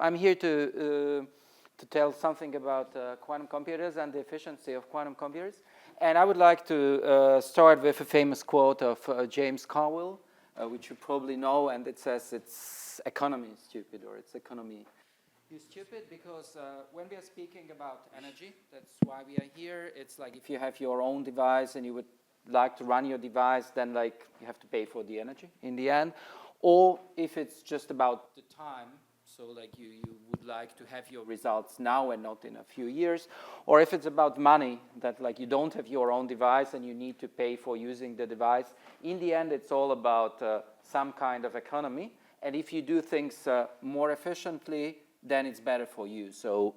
I'm here to tell something about quantum computers and the efficiency of quantum computers. And I would like to start with a famous quote of James Carville, which you probably know, and it says it's economy is stupid, or it's economy is stupid, because when we are speaking about energy, that's why we are here. It's like if you have your own device and you would like to run your device, then like you have to pay for the energy in the end. Or if it's just about the time, so like you would like to have your results now and not in a few years. Or if it's about money, that like you don't have your own device and you need to pay for using the device. In the end, it's all about some kind of economy. And if you do things more efficiently, then it's better for you. So,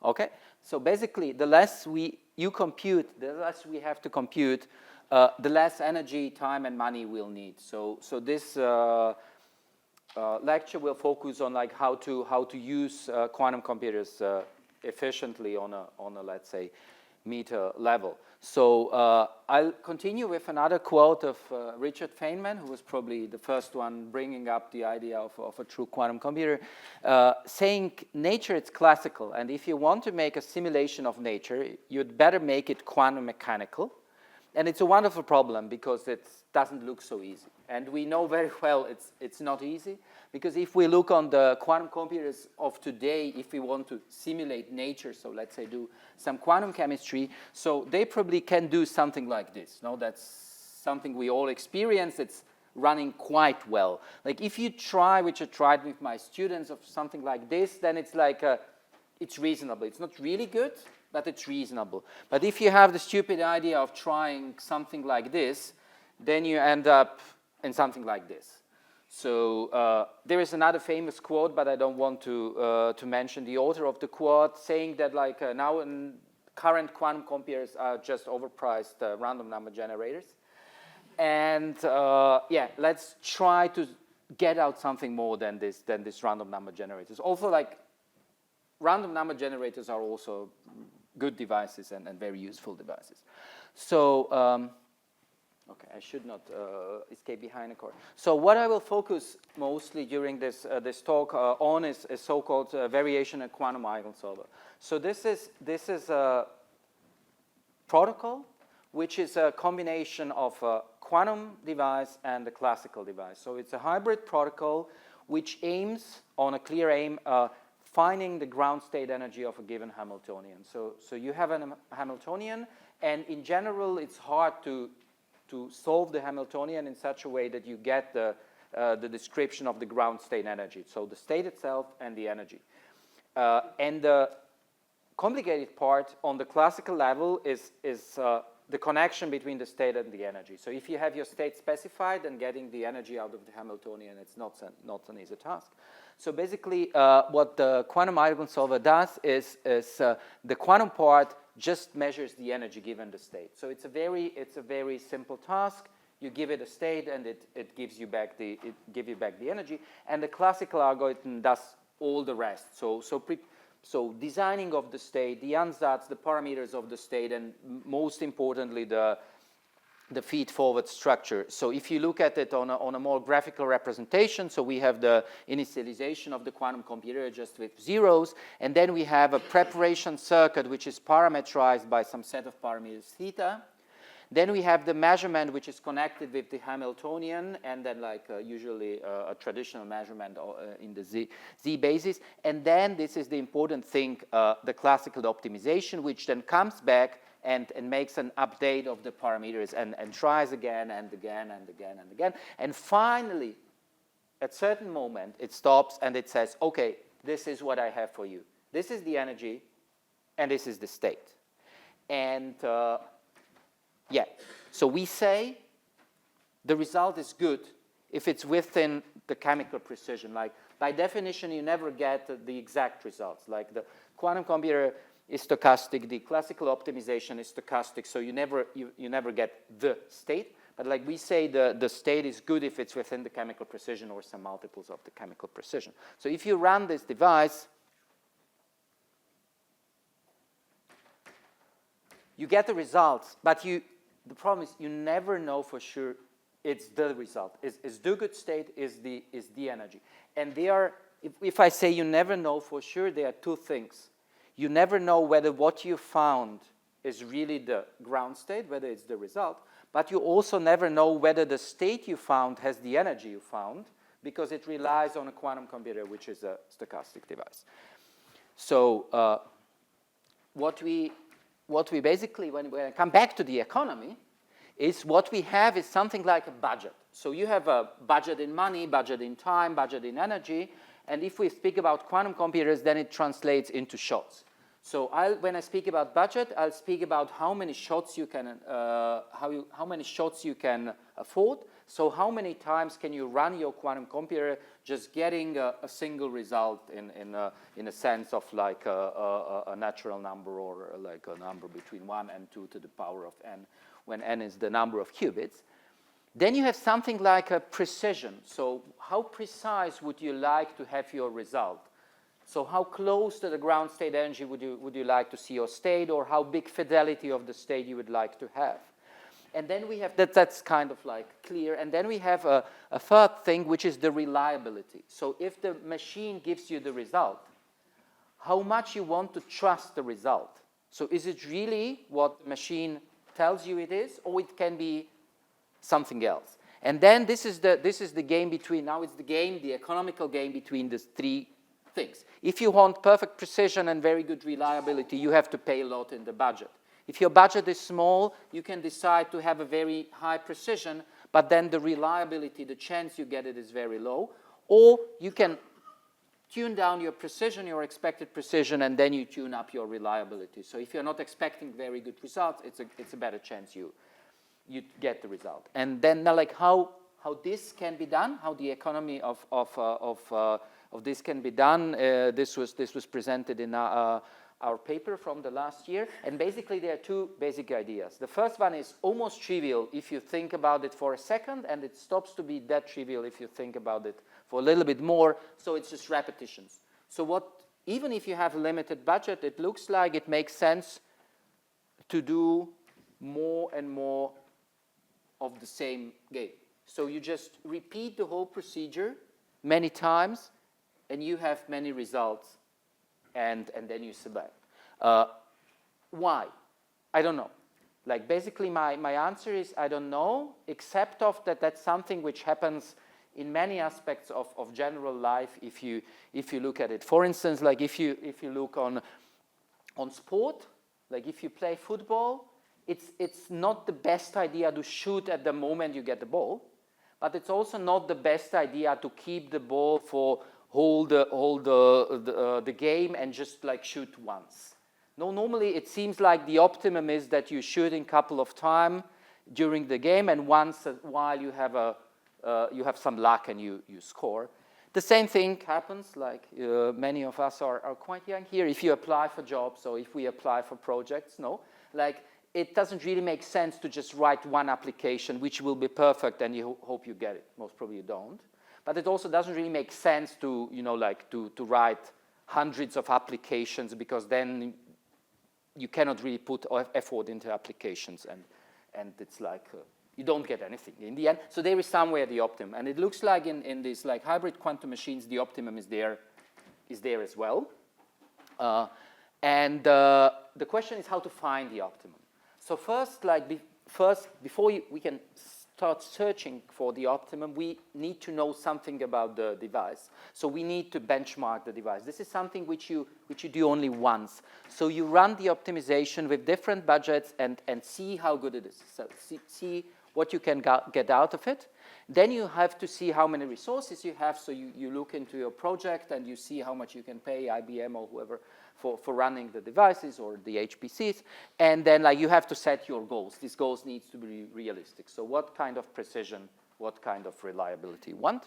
okay. So basically, the less you compute, the less we have to compute, the less energy, time, and money we'll need. So this lecture will focus on like how to use quantum computers efficiently on a let's say meter level. So I'll continue with another quote of Richard Feynman, who was probably the first one bringing up the idea of a true quantum computer, saying nature is classical, and if you want to make a simulation of nature, you'd better make it quantum mechanical. And it's a wonderful problem because it doesn't look so easy. And we know very well it's not easy, because if we look on the quantum computers of today, if we want to simulate nature, so let's say do some quantum chemistry, so they probably can do something like this. No, that's something we all experience. It's running quite well. Like if you try, which I tried with my students, of something like this, then it's like it's reasonable. It's not really good, but it's reasonable. But if you have the stupid idea of trying something like this, then you end up in something like this. So there is another famous quote, but I don't want to mention the author of the quote, saying that like now current quantum computers are just overpriced random number generators. And yeah, let's try to get out something more than this random number generators. Also, like random number generators are also good devices and very useful devices. So, okay, I should not escape behind a curtain. So what I will focus mostly during this talk on is a so-called variation in quantum eigensolver. So this is a protocol which is a combination of a quantum device and a classical device. So it's a hybrid protocol which aims on a clear aim finding the ground state energy of a given Hamiltonian. So you have a Hamiltonian, and in general, it's hard to solve the Hamiltonian in such a way that you get the description of the ground state energy. So the state itself and the energy. And the complicated part on the classical level is the connection between the state and the energy. So if you have your state specified, then getting the energy out of the Hamiltonian, it's not an easy task. So basically, what the quantum eigensolver does is the quantum part just measures the energy given the state. So it's a very simple task. You give it a state, and it gives you back the energy. And the classical algorithm does all the rest. So designing of the state, the ansatz, the parameters of the state, and most importantly the feed-forward structure. So if you look at it on a more graphical representation, so we have the initialization of the quantum computer just with zeros, and then we have a preparation circuit which is parameterized by some set of parameters theta. Then we have the measurement which is connected with the Hamiltonian, and then like usually a traditional measurement in the Z basis. And then this is the important thing, the classical optimization, which then comes back and makes an update of the parameters and tries again and again and again and again. And finally, at a certain moment, it stops and it says, okay, this is what I have for you. This is the energy, and this is the state. And yeah, so we say the result is good if it's within the chemical precision. Like by definition, you never get the exact results. Like the quantum computer is stochastic, the classical optimization is stochastic, so you never get the state. But like we say, the state is good if it's within the chemical precision or some multiples of the chemical precision. So if you run this device, you get the results, but the problem is you never know for sure it's the result. Is the good state is the energy. And they are, if I say you never know for sure, there are two things. You never know whether what you found is really the ground state, whether it's the result, but you also never know whether the state you found has the energy you found, because it relies on a quantum computer, which is a stochastic device. So what we basically, when I come back to the economy, is what we have is something like a budget. So you have a budget in money, budget in time, budget in energy, and if we speak about quantum computers, then it translates into shots. So when I speak about budget, I'll speak about how many shots you can, how many shots you can afford. So how many times can you run your quantum computer just getting a single result in a sense of like a natural number, or like a number between 1 and 2 to the power of n, when n is the number of qubits. Then you have something like a precision. So how precise would you like to have your result? So how close to the ground state energy would you like to see your state, or how big fidelity of the state you would like to have? And then we have, that's kind of like clear. And then we have a third thing, which is the reliability. So if the machine gives you the result, how much you want to trust the result. So is it really what the machine tells you it is, or it can be something else? And then this is the game between, now it's the economical game between these three things. If you want perfect precision and very good reliability, you have to pay a lot in the budget. If your budget is small, you can decide to have a very high precision, but then the reliability, the chance you get it is very low. Or you can tune down your precision, your expected precision, and then you tune up your reliability. So if you're not expecting very good results, it's a better chance you get the result. And then now, like how this can be done, how the economy of this can be done. This was presented in our paper from the last year. And basically, there are two basic ideas. The first one is almost trivial if you think about it for a second, and it stops to be that trivial if you think about it for a little bit more. So it's just repetitions. So even if you have a limited budget, it looks like it makes sense to do more and more of the same game. So you just repeat the whole procedure many times, and you have many results, and then you select. Why? I don't know. Like basically my answer is I don't know, except of that's something which happens in many aspects of general life if you look at it. For instance, like if you look on sport, like if you play football, it's not the best idea to shoot at the moment you get the ball, but it's also not the best idea to keep the ball for hold the game and just like shoot once. No, normally it seems like the optimum is that you shoot in a couple of times during the game, and once a while you have some luck and you score. The same thing happens, like many of us are quite young here. If you apply for jobs or if we apply for projects, like it doesn't really make sense to just write one application which will be perfect and you hope you get it. Most probably you don't. But it also doesn't really make sense to, to write hundreds of applications, because then you cannot really put effort into applications, and it's like you don't get anything in the end. So there is somewhere the optimum, and it looks like in these like hybrid quantum machines, the optimum is there as well. And the question is how to find the optimum. So first, before we can start searching for the optimum, we need to know something about the device. So we need to benchmark the device. This is something which you do only once. So you run the optimization with different budgets and see how good it is. So see what you can get out of it. Then you have to see how many resources you have. So you look into your project and you see how much you can pay IBM or whoever for running the devices or the HPCs. And then you have to set your goals. These goals need to be realistic. So what kind of precision, what kind of reliability you want.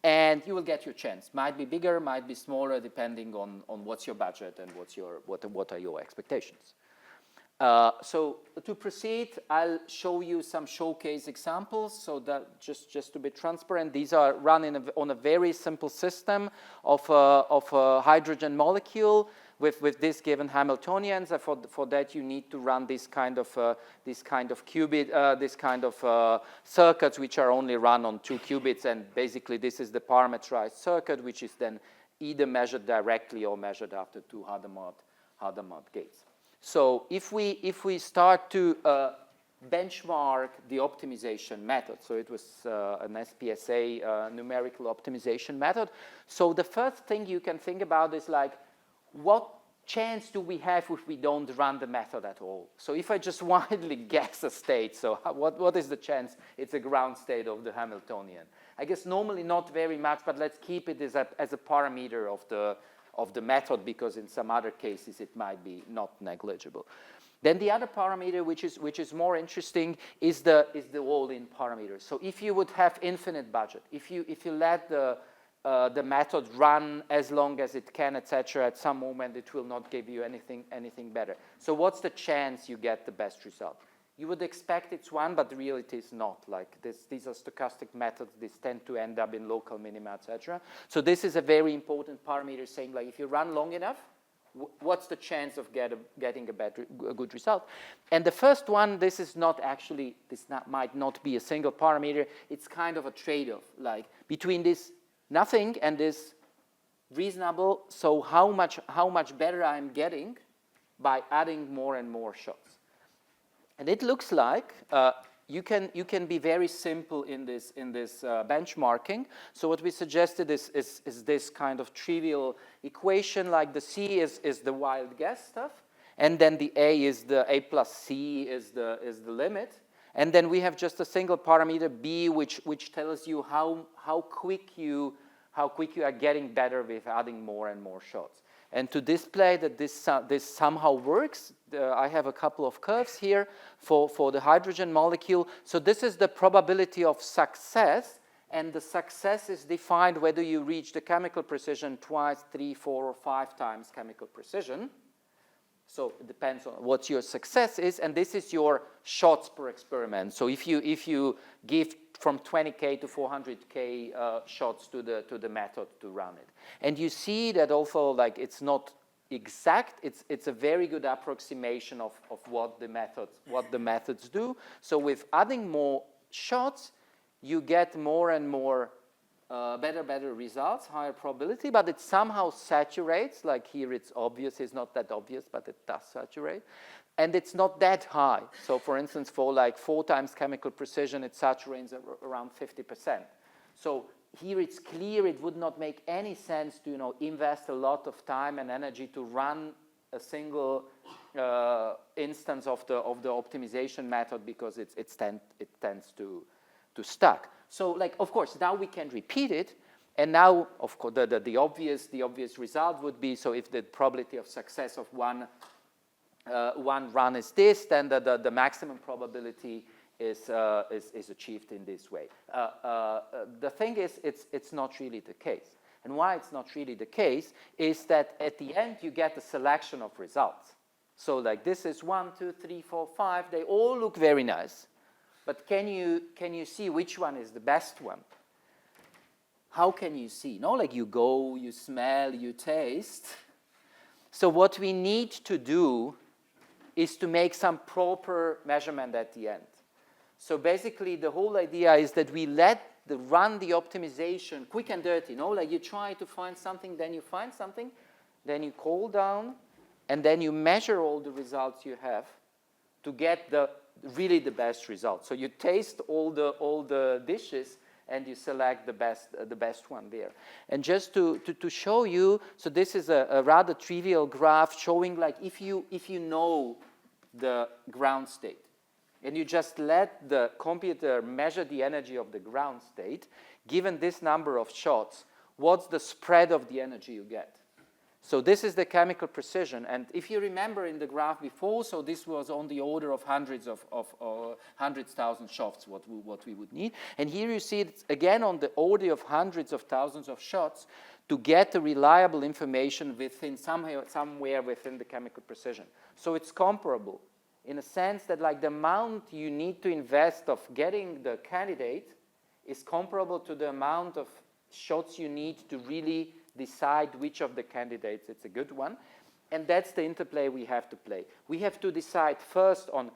And you will get your chance. Might be bigger, might be smaller, depending on what's your budget and what are your expectations. So to proceed, I'll show you some showcase examples. So that just to be transparent, these are run on a very simple system of a hydrogen molecule with this given Hamiltonians. For that, you need to run this kind of qubit, this kind of circuits which are only run on 2 qubits, and basically this is the parameterized circuit, which is then either measured directly or measured after 2 Hadamard gates. So if we start to benchmark the optimization method, so it was an SPSA numerical optimization method. So the first thing you can think about is like, what chance do we have if we don't run the method at all? So if I just wildly guess a state, so what is the chance it's a ground state of the Hamiltonian? I guess normally not very much, but let's keep it as a parameter of the method, because in some other cases it might be not negligible. Then the other parameter, which is more interesting, is the all-in parameter. So if you would have infinite budget, if you let the method run as long as it can, etc., at some moment it will not give you anything better. So what's the chance you get the best result? You would expect it's 1, but the reality is not. Like these are stochastic methods. These tend to end up in local minima, etc. So this is a very important parameter, saying like if you run long enough, what's the chance of getting a good result? And the first one, this might not be a single parameter. It's kind of a trade-off, like between this nothing and this reasonable. So how much better I'm getting by adding more and more shots. And it looks like you can be very simple in this benchmarking. So what we suggested is this kind of trivial equation, like the C is the wild guess stuff, and then the A plus C is the limit, and then we have just a single parameter B, which tells you how quick you are getting better with adding more and more shots. And to display that this somehow works, I have a couple of curves here for the hydrogen molecule. So this is the probability of success, and the success is defined whether you reach the chemical precision 2, 3, 4, or 5 times chemical precision. So it depends on what your success is, and this is your shots per experiment. So if you give from 20K to 400K shots to the method to run it, and you see that also like it's not exact, it's a very good approximation of what the methods do. So with adding more shots, you get more and more better results, higher probability, but it somehow saturates. Like here it's obvious, it's not that obvious, but it does saturate. And it's not that high. So for instance, for like 4 times chemical precision, it saturates around 50%. So here it's clear it would not make any sense to invest a lot of time and energy to run a single instance of the optimization method, because it tends to stuck. So like, of course, now we can repeat it, and now, of course, the obvious result would be, so if the probability of success of one run is this, then the maximum probability is achieved in this way. The thing is, it's not really the case. And why it's not really the case is that at the end you get a selection of results. So like this is 1, 2, 3, 4, 5. They all look very nice. But can you see which one is the best one? How can you see? No, like you go, you smell, you taste. So what we need to do is to make some proper measurement at the end. So basically the whole idea is that we run the optimization quick and dirty. Like you try to find something, then you find something, then you call down, and then you measure all the results you have to get really the best result. So you taste all the dishes and you select the best one there. And just to show you, so this is a rather trivial graph showing like if you know the ground state and you just let the computer measure the energy of the ground state, given this number of shots, what's the spread of the energy you get? So this is the chemical precision, and if you remember in the graph before, so this was on the order of hundreds thousand shots, what we would need. And here you see it's again on the order of hundreds of thousands of shots to get the reliable information within somewhere within the chemical precision. So it's comparable in a sense that like the amount you need to invest of getting the candidate is comparable to the amount of shots you need to really decide which of the candidates it's a good one. and that's the interplay we have to play. We have to decide first on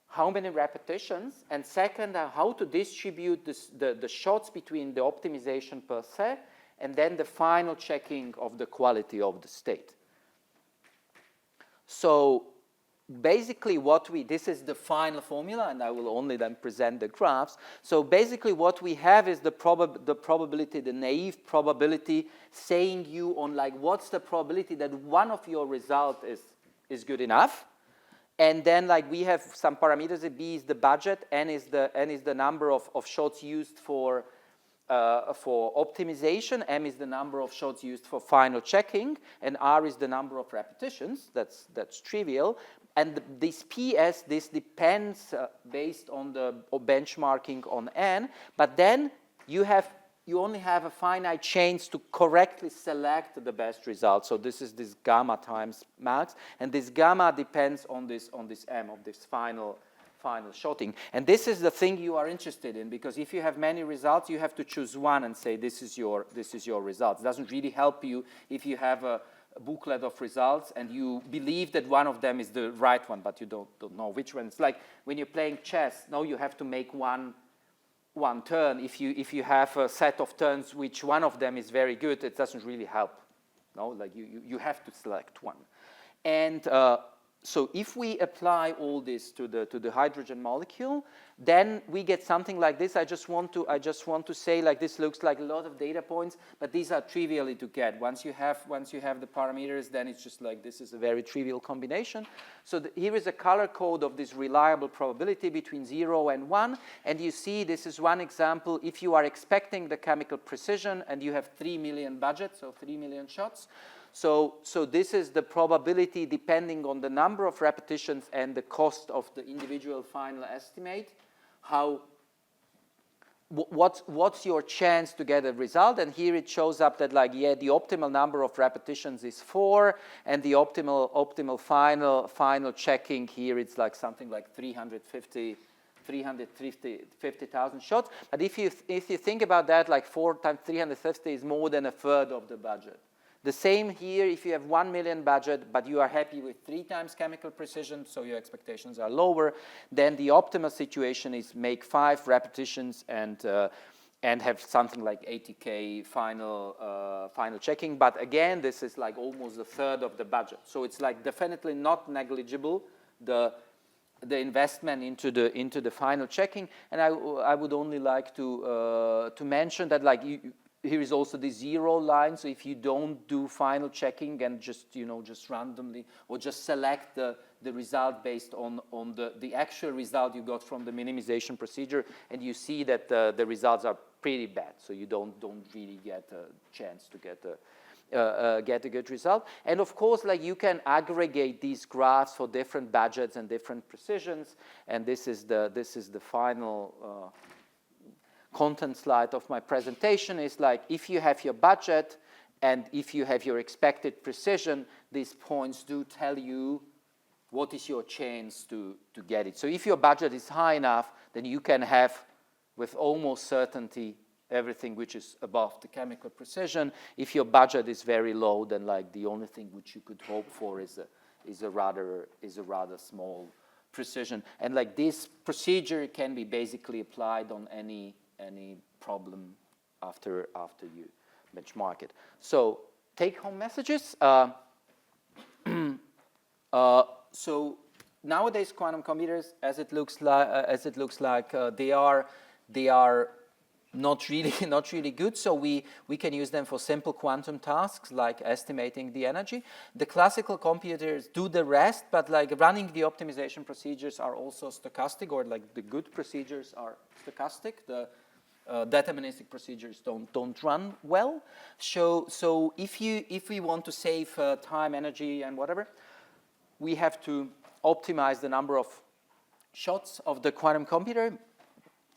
how many repetitions, and second, how to distribute the shots between the optimization per se and then the final checking of the quality of the state. So basically this is the final formula, and I will only then present the graphs. So basically what we have is the probability, the naive probability, saying you on like what's the probability that one of your results is good enough. And then like we have some parameters, B is the budget, N is the number of shots used for optimization, M is the number of shots used for final checking, and R is the number of repetitions. That's trivial. And this PS, this depends based on the benchmarking on N, but then you only have a finite chance to correctly select the best result. So this is this gamma times max, and this gamma depends on this M of this final shotting. And this is the thing you are interested in, because if you have many results, you have to choose one and say this is your result. It doesn't really help you if you have a booklet of results and you believe that one of them is the right one, but you don't know which one. It's like when you're playing chess. No, you have to make one turn. If you have a set of turns which one of them is very good, it doesn't really help. No, like you have to select one. And so if we apply all this to the hydrogen molecule, then we get something like this. I just want to say, like, this looks like a lot of data points, but these are trivially to get. Once you have the parameters, then it's just like this is a very trivial combination. So here is a color code of this reliable probability between 0 and 1, and you see this is one example. If you are expecting the chemical precision and you have 3 million budget, so 3 million shots. So this is the probability depending on the number of repetitions and the cost of the individual final estimate. What's your chance to get a result? And here it shows up that, like, yeah, the optimal number of repetitions is 4, and the optimal final checking here, it's like something like 350,000 shots. But if you think about that, like 4 times 350 is more than a third of the budget. The same here, if you have 1 million budget, but you are happy with 3 times chemical precision, so your expectations are lower, then the optimal situation is make 5 repetitions and have something like 80K final checking. But again, this is like almost a third of the budget. So it's like definitely not negligible, the investment into the final checking. And I would only like to mention that, like, here is also the 0 line. So if you don't do final checking and just randomly or just select the result based on the actual result you got from the minimization procedure, and you see that the results are pretty bad. So you don't really get a chance to get a good result. And of course, like, you can aggregate these graphs for different budgets and different precisions. And this is the final content slide of my presentation. Is like, if you have your budget and if you have your expected precision, these points do tell you what is your chance to get it. So if your budget is high enough, then you can have with almost certainty everything which is above the chemical precision. If your budget is very low, then, like, the only thing which you could hope for is a rather small precision. And, like, this procedure can be basically applied on any problem after you benchmark it. So take-home messages. So nowadays, quantum computers, as it looks like, they are not really good. So we can use them for simple quantum tasks like estimating the energy. The classical computers do the rest, but, like, running the optimization procedures are also stochastic, or, like, the good procedures are stochastic. The deterministic procedures don't run well. So if we want to save time, energy, and whatever, we have to optimize the number of shots of the quantum computer.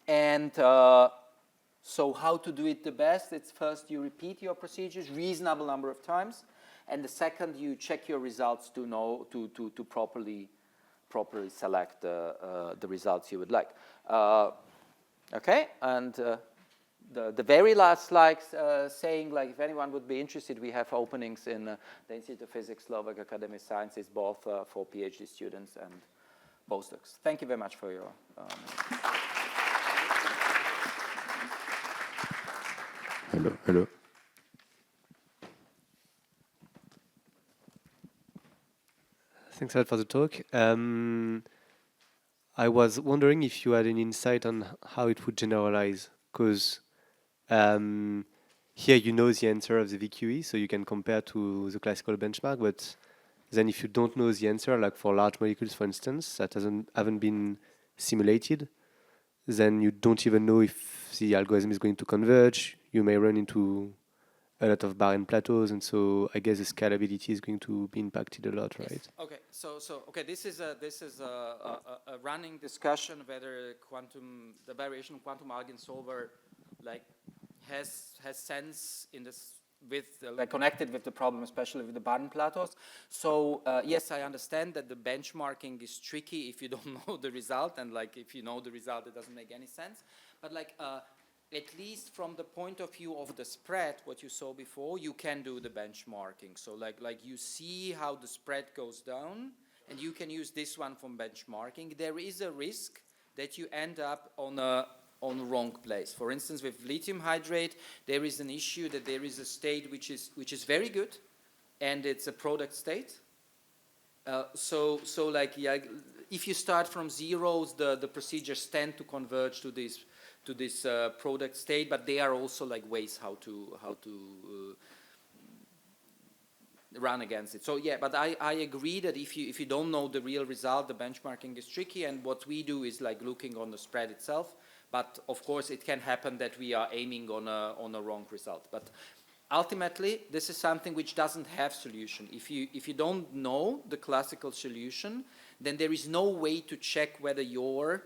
And so how to do it the best? It's first you repeat your procedures reasonable number of times, and the second you check your results to know to properly select the results you would like. Okay, and the very last slide saying, like, if anyone would be interested, we have openings in the Institute of Physics, Slovak Academy of Sciences, both for PhD students and postdocs. Thank you very much for your... Hello. Thanks a lot for the talk. I was wondering if you had any insight on how it would generalize, because here you know the answer of the VQE, so you can compare to the classical benchmark, but then if you don't know the answer, like for large molecules, for instance, that haven't been simulated, then you don't even know if the algorithm is going to converge. You may run into a lot of barren plateaus, and so I guess the scalability is going to be impacted a lot, right? Yes. Okay. So okay, this is a running discussion whether the variation quantum eigensolver like has sense in this like connected with the problem, especially with the barren plateaus. So yes, I understand that the benchmarking is tricky if you don't know the result, and like if you know the result, it doesn't make any sense. But like at least from the point of view of the spread, what you saw before, you can do the benchmarking. So like you see how the spread goes down, and you can use this one from benchmarking. There is a risk that you end up on the wrong place. For instance, with lithium hydrate, there is an issue that there is a state which is very good, and it's a product state. So like yeah, if you start from zeros, the procedures tend to converge to this product state, but they are also like ways how to run against it. So yeah, but I agree that if you don't know the real result, the benchmarking is tricky, and what we do is like looking on the spread itself. But of course, it can happen that we are aiming on a wrong result. But ultimately, this is something which doesn't have solution. If you don't know the classical solution, then there is no way to check whether your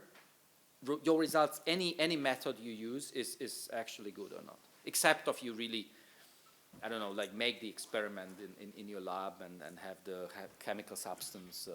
results, any method you use is actually good or not, except if you really, I don't know, like make the experiment in your lab and have chemical substance